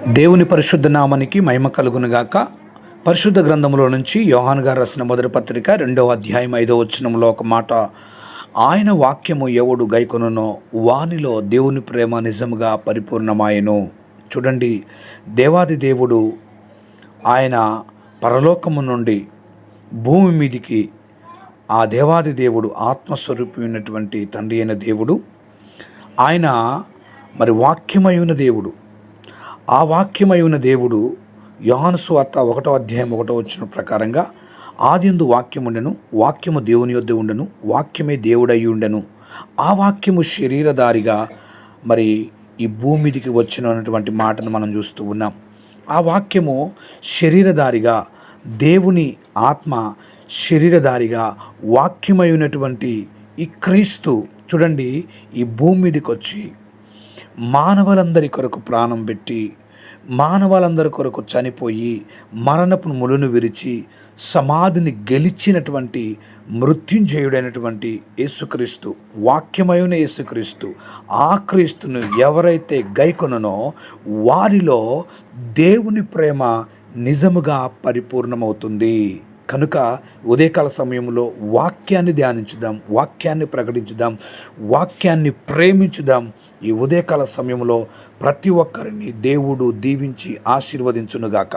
దేవుని పరిశుద్ధ నామానికి మహిమ కలుగునుగాక. పరిశుద్ధ గ్రంథంలో నుంచి యోహాను గారు రాసిన మొదటి పత్రిక 2వ అధ్యాయం 5వ వచనంలో ఒక మాట, ఆయన వాక్యము ఎవడు గైకొనునో వానిలో దేవుని ప్రేమ నిజముగా పరిపూర్ణమాయెను. చూడండి, దేవాది దేవుడు ఆయన పరలోకము నుండి భూమి మీదికి, ఆ దేవాది దేవుడు ఆత్మస్వరూపమైనటువంటి తండ్రి అయిన దేవుడు, ఆయన వాక్యమయున దేవుడు. ఆ వాక్యమయున దేవుడు యోహాను సువార్త 1వ అధ్యాయం 1వ వచనం ప్రకారంగా, ఆదియందు వాక్యం ఉండెను, వాక్యము దేవుని యొద్ద ఉండెను, వాక్యమే దేవుడై ఉండెను, ఆ వాక్యము శరీరధారిగా ఈ భూమి మీదికి వచ్చిన అన్నటువంటి మాటను మనం చూస్తూ ఉన్నాం. ఆ వాక్యము శరీరధారిగా, దేవుని ఆత్మ శరీరధారిగా, వాక్యమైనటువంటి ఈ క్రీస్తు చూడండి, ఈ భూమి మీదకి వచ్చి మానవులందరి కొరకు ప్రాణం పెట్టి, మానవాళ్ళందరి కొరకు చనిపోయి, మరణపు ములును విరిచి, సమాధిని గెలిచినటువంటి మృత్యుంజయుడైనటువంటి యేసుక్రీస్తు, వాక్యమయున యేసుక్రీస్తు, ఆ క్రీస్తును ఎవరైతే గైకొననో వారిలో దేవుని ప్రేమ నిజముగా పరిపూర్ణమవుతుంది. కనుక ఉదయకాల సమయంలో వాక్యాన్ని ధ్యానించుదాం, వాక్యాన్ని ప్రకటించుదాం, వాక్యాన్ని ప్రేమించుదాం. ఈ ఉదయకాల సమయంలో ప్రతి ఒక్కరిని దేవుడు దీవించి ఆశీర్వదించునుగాక.